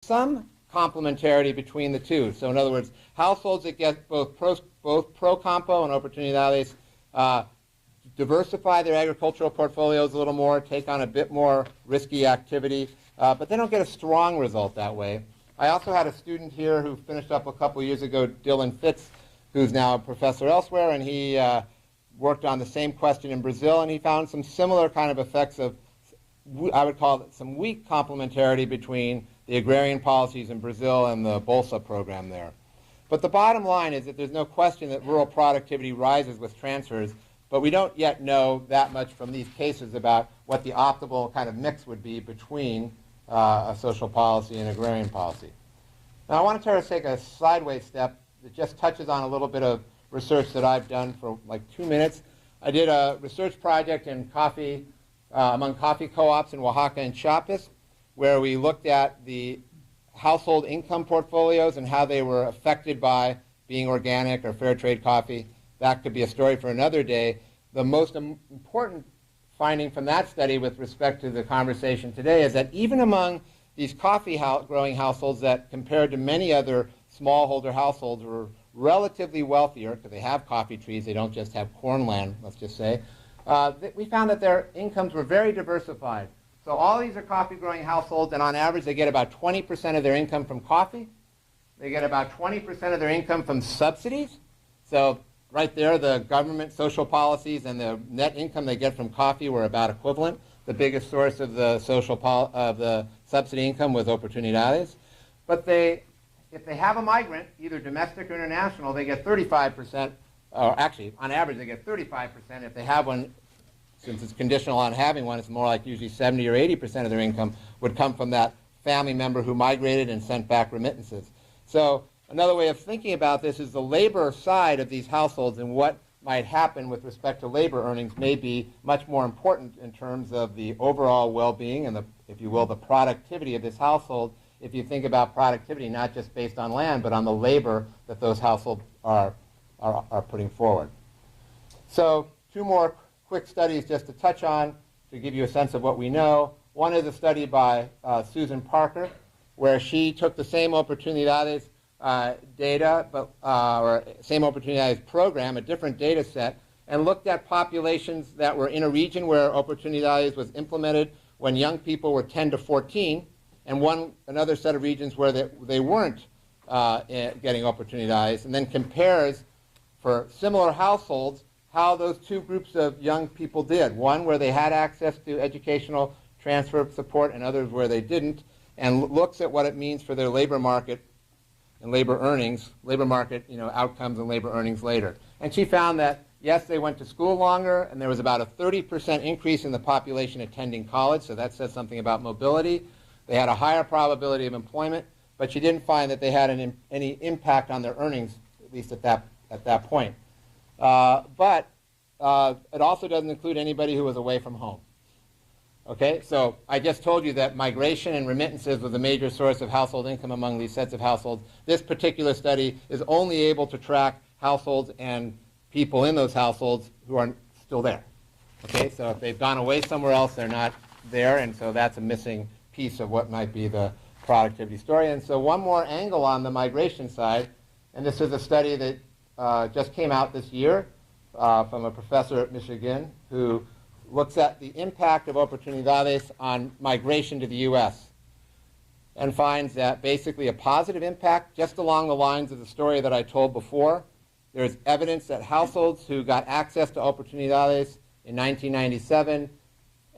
some complementarity between the two. So in other words, households that get both pro-campo and oportunidades diversify their agricultural portfolios a little more, take on a bit more risky activity, but they don't get a strong result that way. I also had a student here who finished up a couple years ago, Dylan Fitz, who's now a professor elsewhere, and he worked on the same question in Brazil, and he found some similar kind of effects of, I would call it some weak complementarity between the agrarian policies in Brazil and the Bolsa program there. But the bottom line is that there's no question that rural productivity rises with transfers, but we don't yet know that much from these cases about what the optimal kind of mix would be between a social policy and agrarian policy. Now I want to try to take a sideways step that just touches on a little bit of research that I've done for like 2 minutes. I did a research project in coffee, among coffee co-ops in Oaxaca and Chiapas, where we looked at the household income portfolios and how they were affected by being organic or fair trade coffee. That could be a story for another day. The most important finding from that study with respect to the conversation today is that even among these coffee growing households that compared to many other smallholder households were relatively wealthier, because they have coffee trees, they don't just have corn land, let's just say, we found that their incomes were very diversified. So all these are coffee growing households, and on average they get about 20% of their income from coffee. They get about 20% of their income from subsidies. So right there, the government social policies and the net income they get from coffee were about equivalent. The biggest source of the subsidy income was oportunidades. But if they have a migrant, either domestic or international, they get 35%, or actually, on average, they get 35%. If they have one, since it's conditional on having one, it's more like usually 70 or 80% of their income would come from that family member who migrated and sent back remittances. So another way of thinking about this is the labor side of these households and what might happen with respect to labor earnings may be much more important in terms of the overall well-being and, if you will, the productivity of this household, if you think about productivity not just based on land, but on the labor that those households are putting forward. So 2 more quick studies just to touch on to give you a sense of what we know. One is a study by Susan Parker, where she took the same oportunidades data, or same oportunidades program, a different data set, and looked at populations that were in a region where oportunidades was implemented when young people were 10 to 14, and another set of regions where they weren't getting oportunidades, and then compares for similar households how those 2 groups of young people did. One where they had access to educational transfer support and others where they didn't, and looks at what it means for their labor market and labor earnings, labor market outcomes and labor earnings later. And she found that, yes, they went to school longer, and there was about a 30% increase in the population attending college, so that says something about mobility. They had a higher probability of employment, but she didn't find that they had any impact on their earnings, at least at that point. But it also doesn't include anybody who was away from home. Okay, so I just told you that migration and remittances was a major source of household income among these sets of households. This particular study is only able to track households and people in those households who are still there. Okay, so if they've gone away somewhere else, they're not there, and so that's a missing piece of what might be the productivity story. And so one more angle on the migration side, and this is a study that just came out this year from a professor at Michigan who looks at the impact of oportunidades on migration to the U.S. and finds that basically a positive impact just along the lines of the story that I told before. There's evidence that households who got access to oportunidades in 1997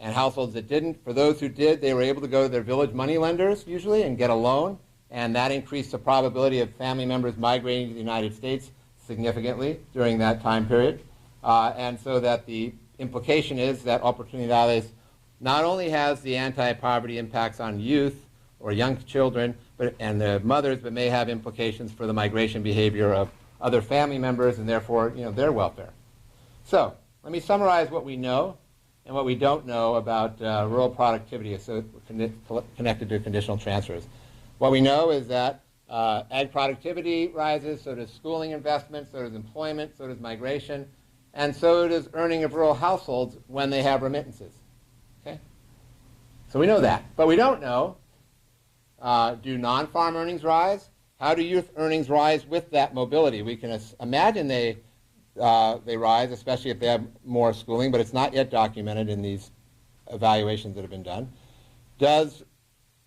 and households that didn't, for those who did, they were able to go to their village moneylenders usually and get a loan, and that increased the probability of family members migrating to the United States significantly during that time period. And so that the implication is that oportunidades not only has the anti-poverty impacts on youth or young children and their mothers, but may have implications for the migration behavior of other family members and therefore their welfare. So let me summarize what we know and what we don't know about rural productivity connected to conditional transfers. What we know is that ag productivity rises, so does schooling investment, so does employment, so does migration, and so does earning of rural households when they have remittances. Okay? So we know that. But we don't know do non-farm earnings rise? How do youth earnings rise with that mobility? We can imagine they rise, especially if they have more schooling, but it's not yet documented in these evaluations that have been done.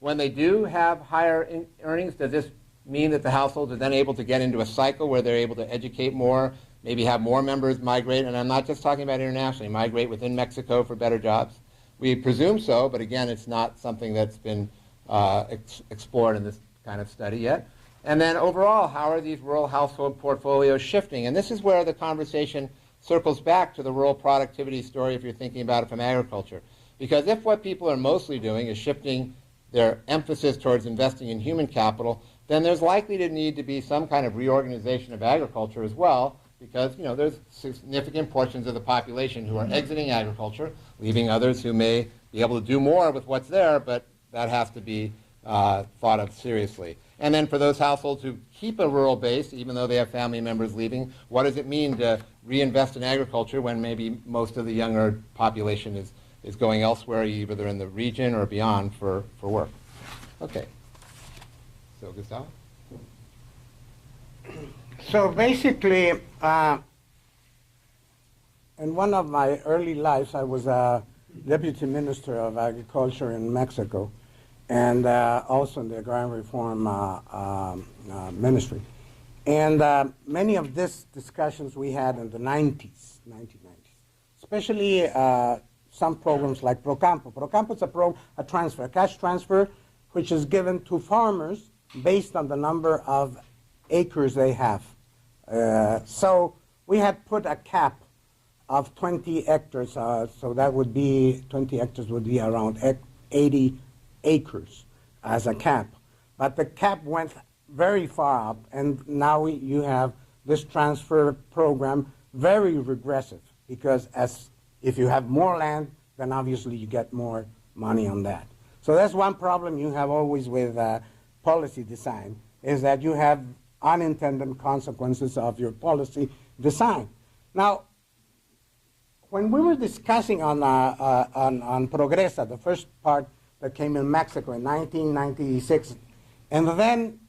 When they do have higher earnings, does this mean that the households are then able to get into a cycle where they're able to educate more, maybe have more members migrate, and I'm not just talking about internationally, migrate within Mexico for better jobs? We presume so, but again, it's not something that's been explored in this kind of study yet. And then overall, how are these rural household portfolios shifting? And this is where the conversation circles back to the rural productivity story if you're thinking about it from agriculture. Because if what people are mostly doing is shifting their emphasis towards investing in human capital, then there's likely to need to be some kind of reorganization of agriculture as well, because there's significant portions of the population who are exiting agriculture, leaving others who may be able to do more with what's there, but that has to be thought of seriously. And then for those households who keep a rural base, even though they have family members leaving, what does it mean to reinvest in agriculture when maybe most of the younger population is going elsewhere, either in the region or beyond for work? Okay. So, Gustavo? So basically, in one of my early lives, I was a deputy minister of agriculture in Mexico, and also in the agrarian reform ministry. And many of these discussions we had in the 1990s, especially some programs like Procampo. Procampo is a transfer, a cash transfer, which is given to farmers based on the number of acres they have. So we had put a cap of 20 hectares, so that would be, 20 hectares would be around 80 acres as a cap. But the cap went very far up, and now you have this transfer program very regressive, because if you have more land, then obviously you get more money on that. So that's one problem you have always with policy design, is that you have unintended consequences of your policy design. Now, when we were discussing on Progresa, the first part that came in Mexico in 1996, and then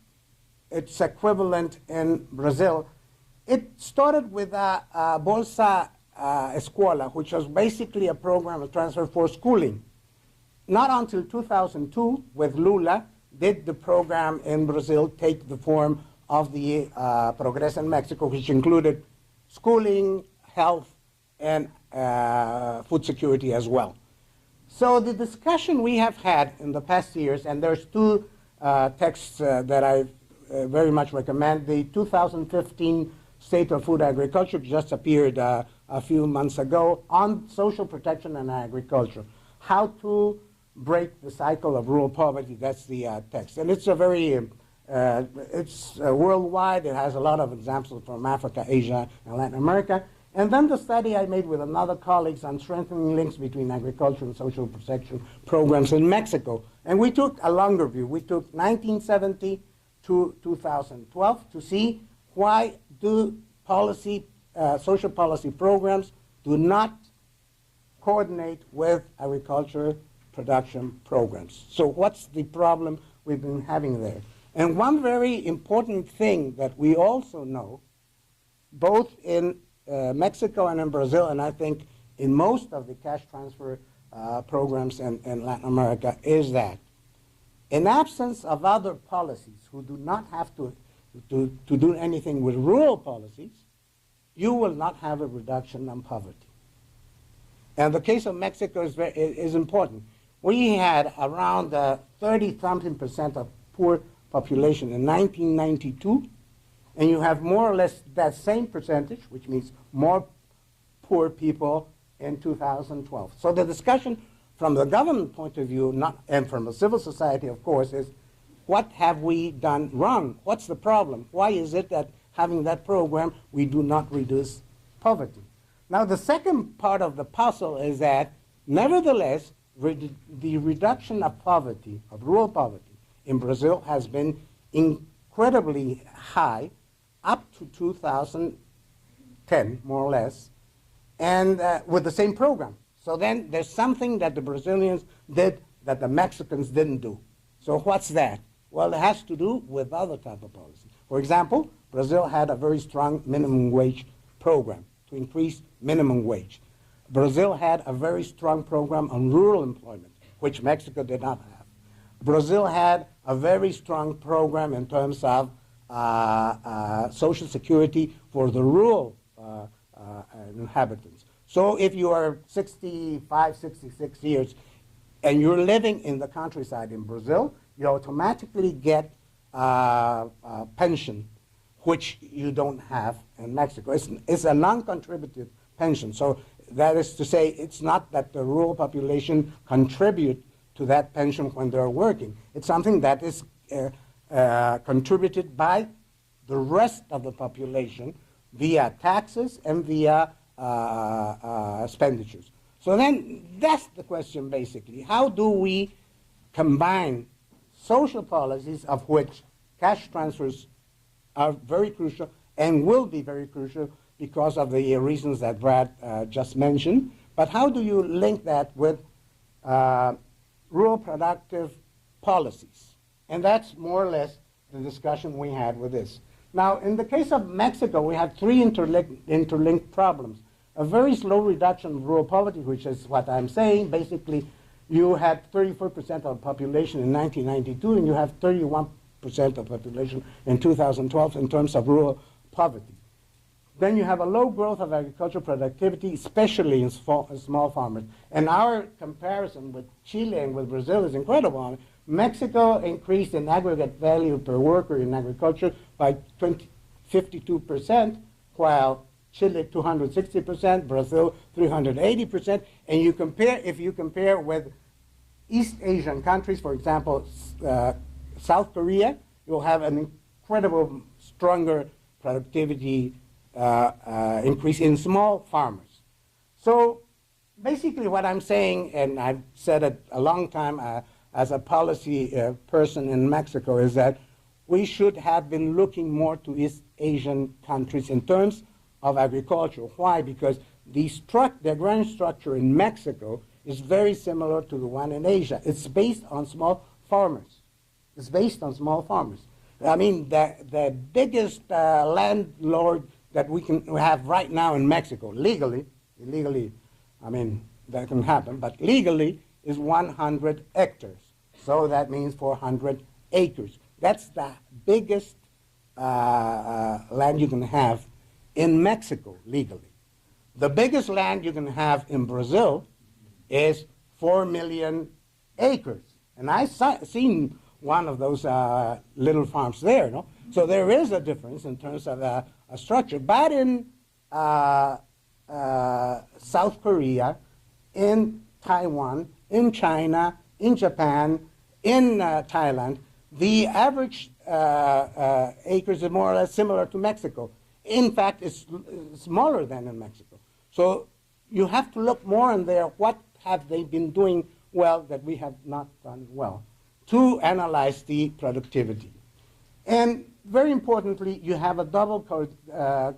its equivalent in Brazil, it started with a Bolsa Escuela, which was basically a program of transfer for schooling. Not until 2002, with Lula, did the program in Brazil take the form of the Progresa in Mexico, which included schooling, health, and food security as well. So the discussion we have had in the past years, and there's two texts that I very much recommend. The 2015 State of Food Agriculture just appeared a few months ago on social protection and agriculture. How to break the cycle of rural poverty, that's the text. And it's a very, it's worldwide. It has a lot of examples from Africa, Asia, and Latin America. And then the study I made with another colleagues on strengthening links between agriculture and social protection programs in Mexico. And we took a longer view. We took 1970 to 2012 to see why do social policy programs do not coordinate with agriculture production programs. So what's the problem we've been having there? And one very important thing that we also know, both in Mexico and in Brazil, and I think in most of the cash transfer programs in Latin America, is that in absence of other policies who do not have to do anything with rural policies, you will not have a reduction in poverty. And the case of Mexico is important. We had around 30-something% of poor population in 1992, and you have more or less that same percentage, which means more poor people in 2012. So the discussion from the government point of view, and from the civil society, of course, is what have we done wrong? What's the problem? Why is it that having that program, we do not reduce poverty? Now, the second part of the puzzle is that, nevertheless, the reduction of poverty, of rural poverty, in Brazil has been incredibly high up to 2010, more or less, and with the same program. So then there's something that the Brazilians did that the Mexicans didn't do. So what's that? Well, it has to do with other type of policy. For example, Brazil had a very strong minimum wage program to increase minimum wage. Brazil had a very strong program on rural employment, which Mexico did not have. Brazil had a very strong program in terms of Social Security for the rural inhabitants. So if you are 65, 66 years, and you're living in the countryside in Brazil, you automatically get a pension, which you don't have in Mexico. It's a non-contributive pension. So that is to say, it's not that the rural population contribute to that pension when they're working. It's something that is contributed by the rest of the population via taxes and via expenditures. So then that's the question basically. How do we combine social policies, of which cash transfers are very crucial and will be very crucial because of the reasons that Brad just mentioned, but how do you link that with rural productive policies? And that's more or less the discussion we had with this. Now, in the case of Mexico, we have three interlinked problems. A very slow reduction of rural poverty, which is what I'm saying. Basically, you had 34% of the population in 1992, and you have 31% of the population in 2012 in terms of rural poverty. Then you have a low growth of agricultural productivity, especially in small farmers. And our comparison with Chile and with Brazil is incredible. Mexico increased in aggregate value per worker in agriculture by 52%, while Chile 260%, Brazil 380%. And you compare, if you compare with East Asian countries, for example, South Korea, you'll have an incredible, stronger productivity increase in small farmers. So basically what I'm saying, and I've said it a long time as a policy person in Mexico, is that we should have been looking more to East Asian countries in terms of agriculture. Why? Because the agrarian structure in Mexico is very similar to the one in Asia. It's based on small farmers. It's based on small farmers. I mean, the biggest landlord that we have right now in Mexico, illegally, I mean, that can happen, but legally is 100 hectares. So that means 400 acres. That's the biggest land you can have in Mexico legally. The biggest land you can have in Brazil is 4 million acres. And I've seen one of those little farms there. No? So there is a difference in terms of a structure. But in South Korea, in Taiwan, in China, in Japan, in Thailand, the average acres are more or less similar to Mexico. In fact, it's smaller than in Mexico. So you have to look more in there, what have they been doing well that we have not done well, to analyze the productivity. And very importantly, you have a double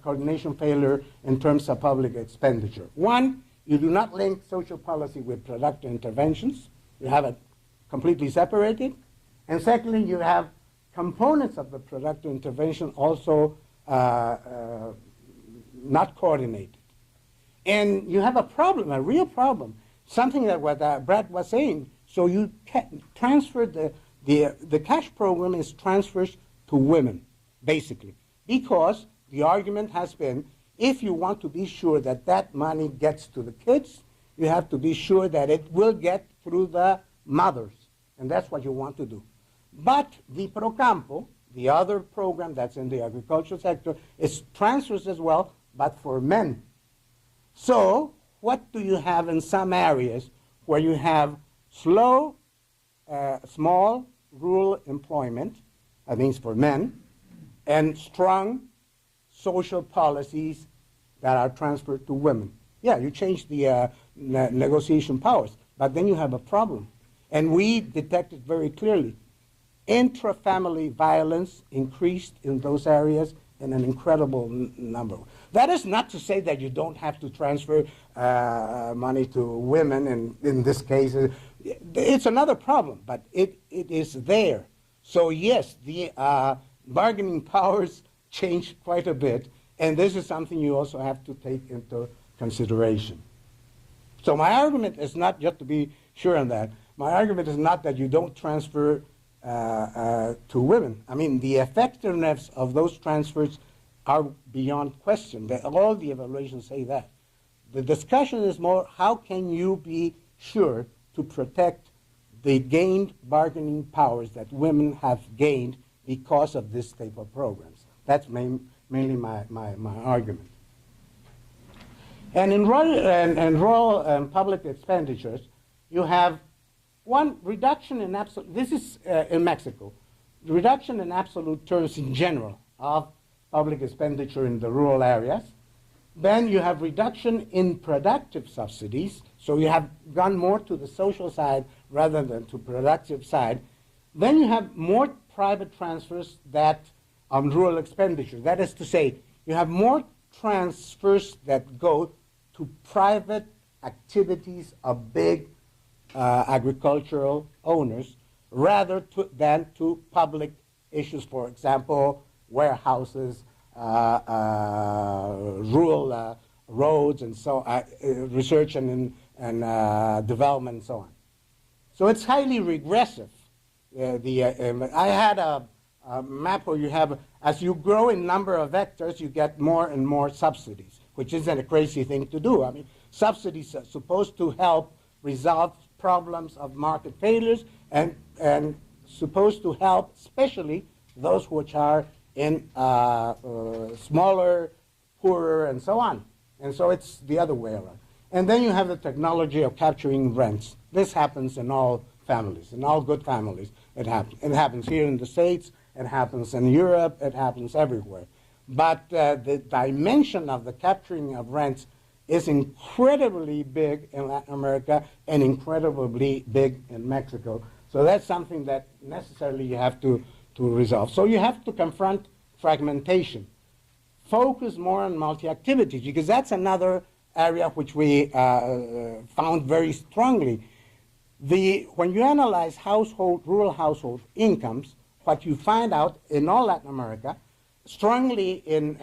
coordination failure in terms of public expenditure. One, you do not link social policy with productive interventions. You have it completely separated. And secondly, you have components of the productive intervention also not coordinated. And you have a problem, a real problem, something that what Brad was saying. So you transfer the cash program is transferred to women, basically, because the argument has been, if you want to be sure that that money gets to the kids, you have to be sure that it will get through the mothers, and that's what you want to do. But the Procampo, the other program that's in the agricultural sector, is transfers as well, but for men. So what do you have in some areas where you have small rural employment, that means for men, and strong social policies that are transferred to women? Yeah, you change the negotiation powers, but then you have a problem. And we detected very clearly, intra-family violence increased in those areas in an incredible number. That is not to say that you don't have to transfer money to women, and in this case, it's another problem, but it is there. So yes, the bargaining powers changed quite a bit, and this is something you also have to take into consideration. So my argument is not, just to be sure on that, my argument is not that you don't transfer to women. I mean, the effectiveness of those transfers are beyond question. All the evaluations say that. The discussion is more, how can you be sure to protect the gained bargaining powers that women have gained because of this type of programs? That's mainly my argument. And in rural and public expenditures, you have one reduction in absolute, this is in Mexico, the reduction in absolute terms in general of public expenditure in the rural areas. Then you have reduction in productive subsidies, so you have gone more to the social side rather than to productive side. Then you have more private transfers that on rural expenditure. That is to say, you have more transfers that go to private activities of big agricultural owners rather than to public issues, for example, warehouses, rural roads, and so research and development, and so on. So it's highly regressive. I had a map where you have, as you grow in number of hectares, you get more and more subsidies, which isn't a crazy thing to do. I mean, subsidies are supposed to help resolve problems of market failures and supposed to help especially those which are in smaller, poorer, and so on. And so it's the other way around. And then you have the technology of capturing rents. This happens in all families, in all good families. It happens. It happens here in the States. It happens in Europe. It happens everywhere. But the dimension of the capturing of rents is incredibly big in Latin America and incredibly big in Mexico. So that's something that necessarily you have to resolve. So you have to confront fragmentation. Focus more on multi-activities, because that's another area which we found very strongly. When you analyze rural household incomes, what you find out in all Latin America, strongly in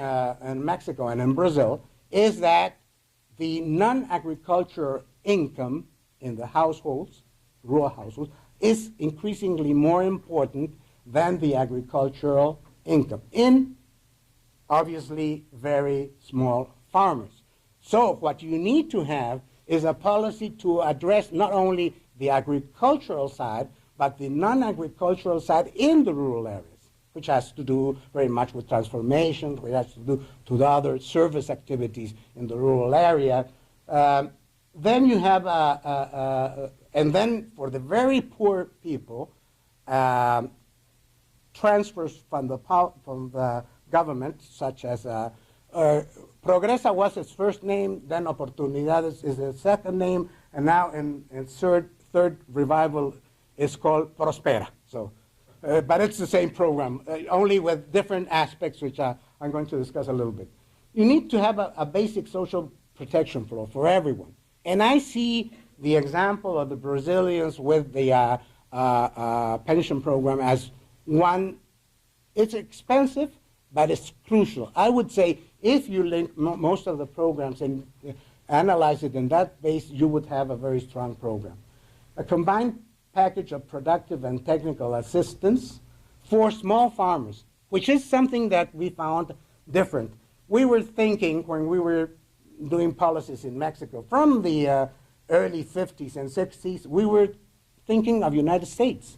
Mexico and in Brazil, is that the non-agricultural income in the households, rural households, is increasingly more important than the agricultural income in, obviously, very small farmers. So what you need to have is a policy to address not only the agricultural side, but the non-agricultural side in the rural areas, which has to do very much with transformation, which has to do to the other service activities in the rural area. Then you have, and then for the very poor people, transfers from the government, such as Progresa was its first name, then Oportunidades is its second name, and now in third revival is called Prospera. So, but it's the same program, only with different aspects, which I'm going to discuss a little bit. You need to have a basic social protection for everyone. And I see the example of the Brazilians with the pension program as one. It's expensive, but it's crucial. I would say if you link most of the programs and analyze it in that base, you would have a very strong program. A combined package of productive and technical assistance for small farmers, which is something that we found different. We were thinking when we were doing policies in Mexico from the early 50s and 60s, we were thinking of United States.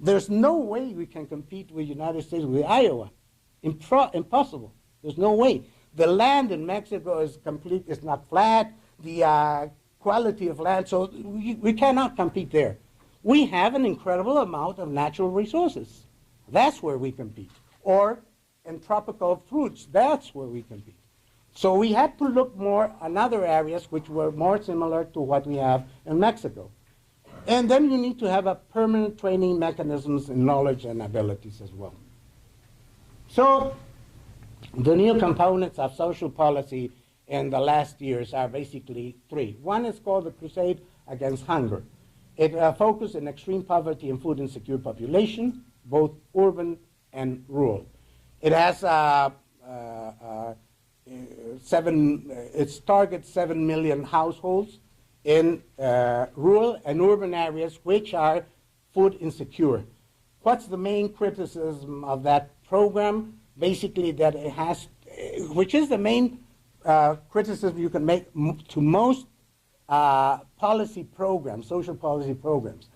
There's no way we can compete with United States, with Iowa. Impossible. There's no way. The land in Mexico is it's not flat. The quality of land, so we cannot compete there. We have an incredible amount of natural resources. That's where we compete. Or in tropical fruits, that's where we compete. So we had to look more on other areas which were more similar to what we have in Mexico. And then you need to have a permanent training mechanisms in knowledge and abilities as well. So the new components of social policy in the last years are basically three. One is called the Crusade Against Hunger. It focused on extreme poverty and food insecure population. both urban and rural. It has it targets 7 million households in rural and urban areas which are food insecure. What's the main criticism of that program? Basically that it has, which is the main criticism you can make to most policy programs, social policy programs.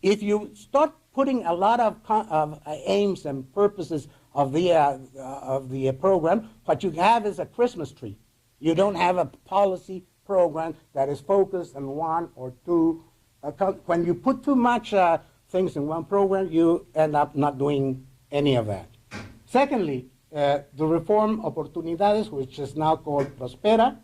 If you start putting a lot of aims and purposes of the program, what you have is a Christmas tree. You don't have a policy program that is focused on one or two. When you put too much things in one program, you end up not doing any of that. Secondly, the reform Oportunidades, which is now called Prospera,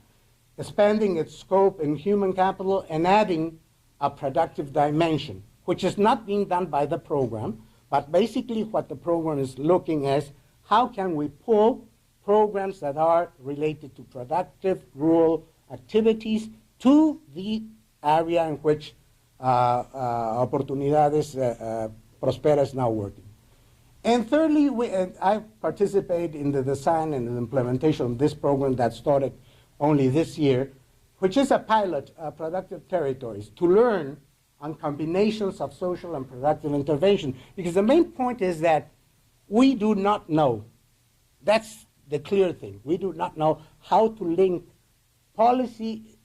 expanding its scope in human capital and adding a productive dimension, which is not being done by the program, but basically what the program is looking at, how can we pull programs that are related to productive rural activities to the area in which Oportunidades Prospera is now working. And thirdly, I participate in the design and the implementation of this program that started only this year, which is a pilot, productive territories, to learn on combinations of social and productive intervention. Because the main point is that we do not know. That's the clear thing. We do not know how to link policy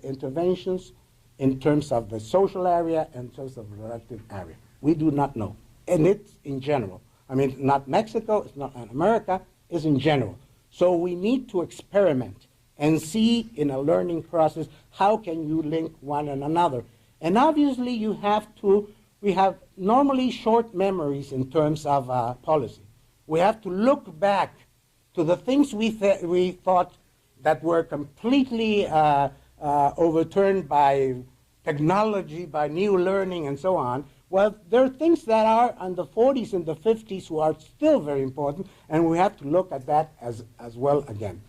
interventions in terms of the social area and in terms of the productive area. We do not know. And it's in general. I mean, not Mexico, it's not America, it's in general. So we need to experiment and see in a learning process how can you link one and another. And obviously you have to, we have normally short memories in terms of policy. We have to look back to the things we thought that were completely overturned by technology, by new learning and so on. Well, there are things that are in the 40s and the 50s who are still very important, and we have to look at that as well again.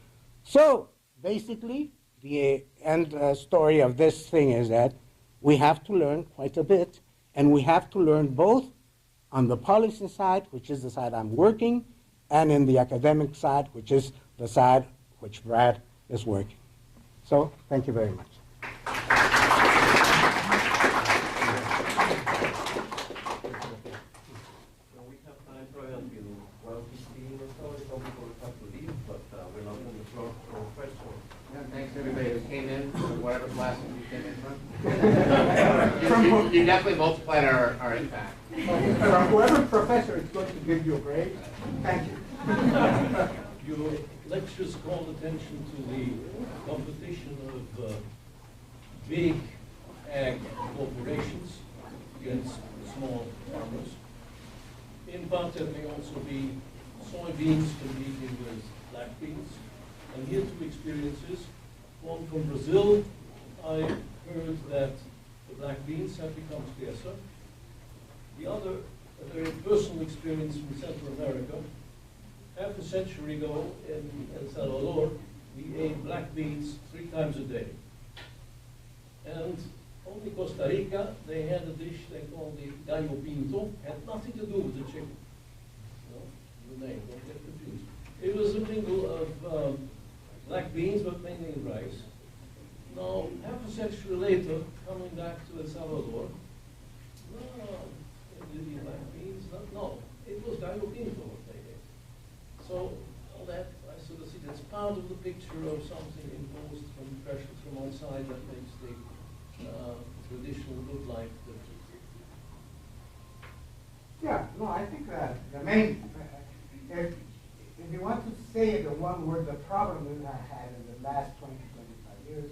So basically, the end story of this thing is that we have to learn quite a bit, and we have to learn both on the policy side, which is the side I'm working, and in the academic side, which is the side which Brad is working. So thank you very much. Everybody who came in, whatever classes you came in from. You definitely multiplied our impact. From whoever professor is going to give you a grade, thank you. Your lectures called attention to the competition of big ag corporations against small farmers. In part, there may also be soybeans competing with black beans. And here two experiences. One from Brazil, I heard that the black beans have become scarcer. The other, a very personal experience from Central America. Half a century ago in El Salvador, we ate black beans 3 times a day. And only Costa Rica, they had a dish they called the gallo pinto, had nothing to do with the chicken. No, the name, don't get confused. It was a mingle of black beans, but mainly in rice. Now, half a century later, coming back to El Salvador, did you black beans? No, it was gallo pinto what they ate. So, all that, I sort of see that's part of the picture of something imposed from pressures from outside that makes the traditional good life different. Yeah, no, I think that the main, if you want to say it in one word, the problem that I had in the last 20, 25 years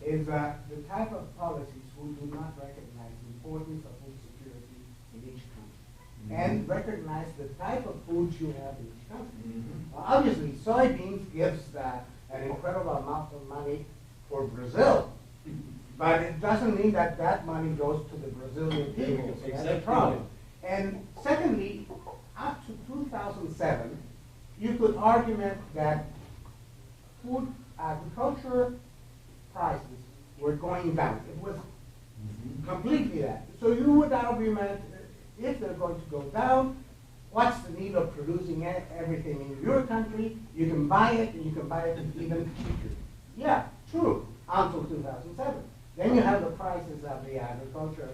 is the type of policies who do not recognize the importance of food security in each country and recognize the type of foods you have in each country. Obviously, soybeans gives an incredible amount of money for Brazil, but it doesn't mean that that money goes to the Brazilian people. So that's a problem. And secondly, up to 2007, you could argument that food agriculture prices were going down. It was completely that. So you would argument if they're going to go down, what's the need of producing everything in your country? You can buy it, and you can buy it even cheaper. Yeah, true, until 2007. Then you have the prices of the agriculture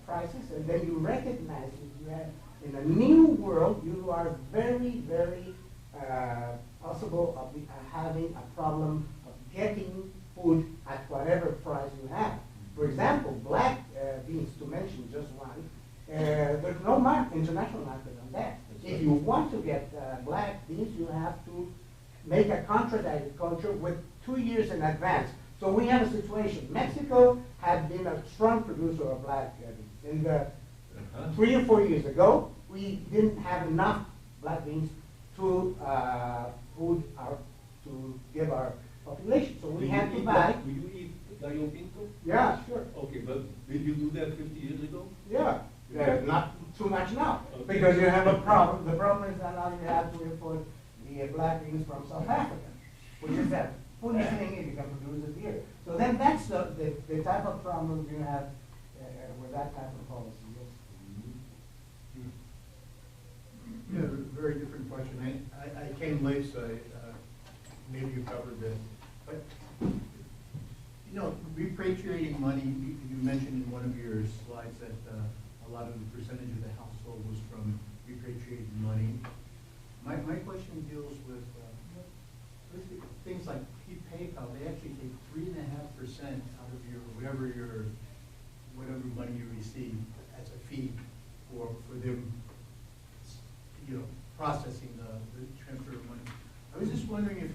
prices, and then you recognize that you have, in a new world, you are very, very possible of having a problem of getting food at whatever price you have. For example, black beans, to mention just one, there's no international market on that. If you want to get black beans, you have to make a contract agriculture with 2 years in advance. So we have a situation. Mexico had been a strong producer of black beans. In the 3 or 4 years ago, we didn't have enough black beans to to give our population. So we had to buy. Will you eat gallo pinto? Yeah, sure. Okay, but did you do that 50 years ago? Yeah. Not too much now, because you have a problem. The problem is that now you have to import the black beans from South Africa, which is that foolish thing if you can produce it here. So then that's the type of problem you have with that type of policy. Yes. Yeah, very different question. I came late, so maybe you covered this. But, you know, repatriating money, you mentioned in one of your slides that a lot of the percentage of the household was from repatriating money. My question deals with things like PayPal. They actually take 3.5% out of your whatever money you receive as a fee for them, you know, processing the transfer of money. I was just wondering if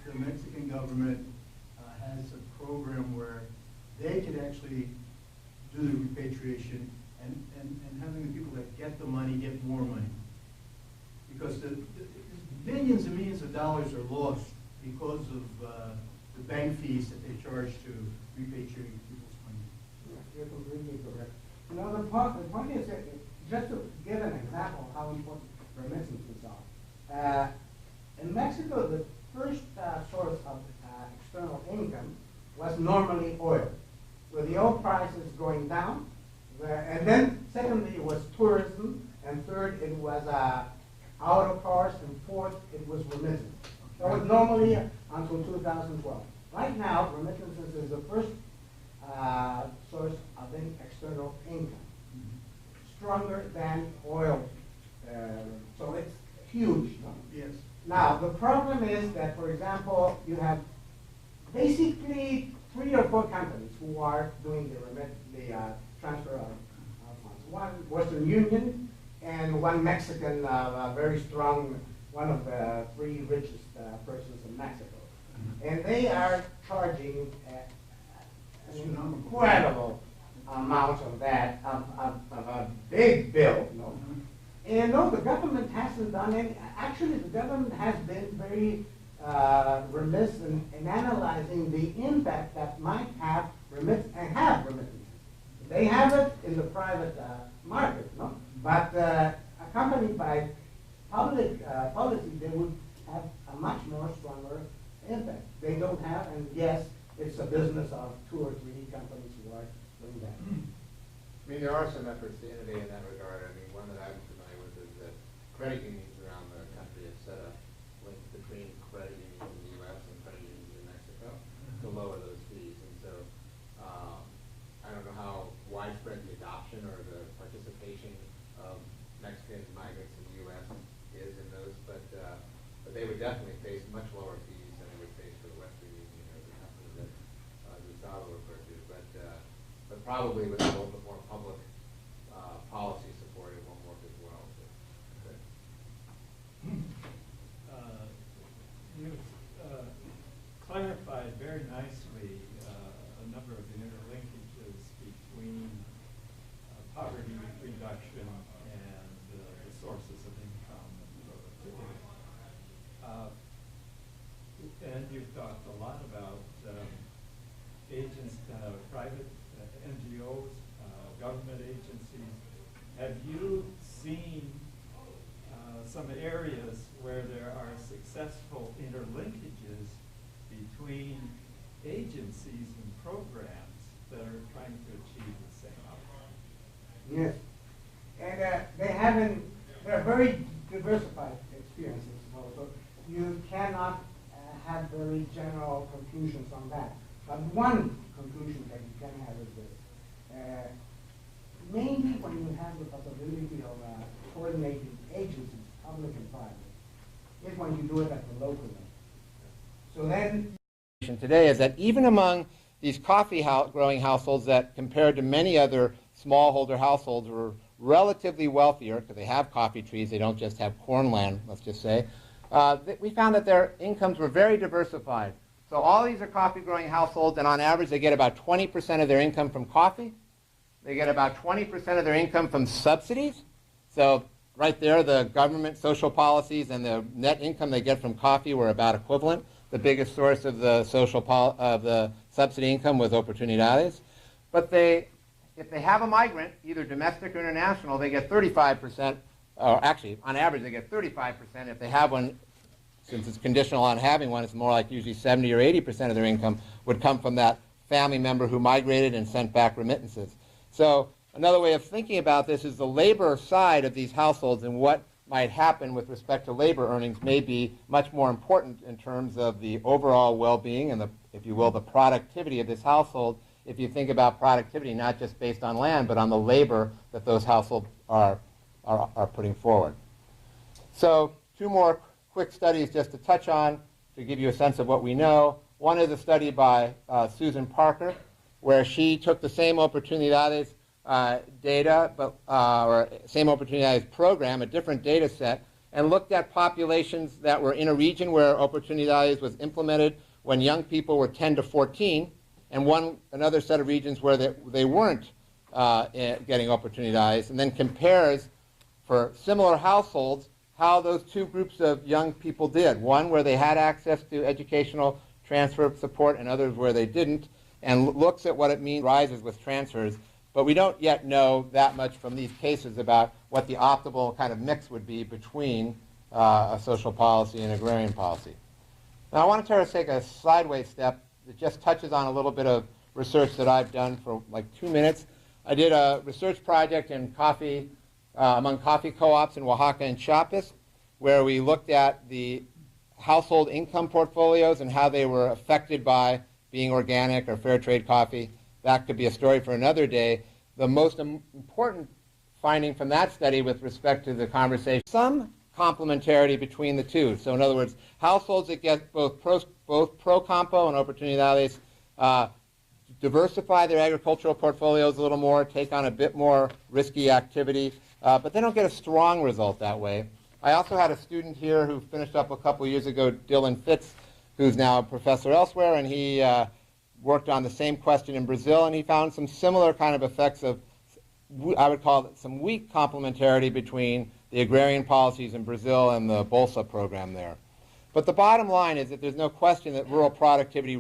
the Mexican government has a program where they could actually do the repatriation and having the people that get the money get more money. Because the millions and millions of dollars are lost because of the bank fees that they charge to repatriate people's money. You're completely correct. You know, the point is, that just to give an example of how important remittances are. In Mexico, the first source of external income was normally oil. With the oil prices going down, and then secondly it was tourism, and third it was auto cars, and fourth it was remittances. That was normally until 2012. Right now, remittances is the first source of external income, stronger than oil. So it's huge. No? Yes. Now, the problem is that, for example, you have basically 3 or 4 companies who are doing the transfer of funds. One, Western Union, and one Mexican, very strong, one of the 3 richest persons in Mexico. And they are charging an incredible amount of that, of a big bill. You know? And no, the government hasn't done any. Actually, the government has been very remiss in analyzing the impact that might have remittances. They have it in the private market, no? But accompanied by public policy, they would have a much more stronger impact. They don't have, and yes, it's a business of 2 or 3 companies who are doing that. I mean, there are some efforts to innovate in that regard. I mean, one that I'm familiar with is that credit unions around the country have set up links between credit unions in the U.S. and credit unions in Mexico to lower those fees. And so I don't know how widespread the adoption or the participation of Mexican migrants in the U.S. is in those, but they would definitely face much lower fees than they would face for the Western Union or the company that Gustavo referred to. But probably with a little bit more public policy support, it won't work as well. You've clarified very nicely a number of the interlinkages between poverty reduction and the sources of income and productivity. And you've talked a lot about private NGOs, government agencies. Have you seen some areas where there are successful interlinkages between agencies and programs that are trying to achieve the same outcome? Yes. And they're very diversified experiences. So you cannot have very general conclusions on that. But one conclusion that you can have is this. Mainly when you have the possibility of coordinating agencies, public and private, is when you do it at the local level. So then today is that even among these coffee growing households that compared to many other smallholder households were relatively wealthier because they have coffee trees, they don't just have cornland, let's just say, we found that their incomes were very diversified. So all these are coffee growing households, and on average they get about 20% of their income from coffee. They get about 20% of their income from subsidies. So right there, the government social policies and the net income they get from coffee were about equivalent. The biggest source of the subsidy income was Oportunidades. But if they have a migrant, either domestic or international, they get 35%, or actually, on average, they get 35%. If they have one, since it's conditional on having one, it's more like usually 70 or 80% of their income would come from that family member who migrated and sent back remittances. So another way of thinking about this is the labor side of these households and what might happen with respect to labor earnings may be much more important in terms of the overall well-being and, if you will, the productivity of this household, if you think about productivity not just based on land, but on the labor that those households are putting forward. So two more quick studies just to touch on to give you a sense of what we know. One is a study by Susan Parker, where she took the same Oportunidades data, or same Oportunidades program, a different data set, and looked at populations that were in a region where Oportunidades was implemented when young people were 10 to 14, and another set of regions where they weren't getting Oportunidades, and then compares for similar households how those two groups of young people did. One where they had access to educational transfer support and others where they didn't, and looks at what it means rises with transfers. But we don't yet know that much from these cases about what the optimal kind of mix would be between a social policy and agrarian policy. Now I want to try to take a sideways step that just touches on a little bit of research that I've done for like 2 minutes. I did a research project in coffee, among coffee co-ops in Oaxaca and Chiapas, where we looked at the household income portfolios and how they were affected by being organic or fair trade coffee. That could be a story for another day. The most important finding from that study with respect to the conversation, some complementarity between the two. So in other words, households that get both Procampo and Oportunidades diversify their agricultural portfolios a little more, take on a bit more risky activity, but they don't get a strong result that way. I also had a student here who finished up a couple years ago, Dylan Fitz, who's now a professor elsewhere, and he worked on the same question in Brazil, and he found some similar kind of effects of, I would call it some weak complementarity between the agrarian policies in Brazil and the Bolsa program there. But the bottom line is that there's no question that rural productivity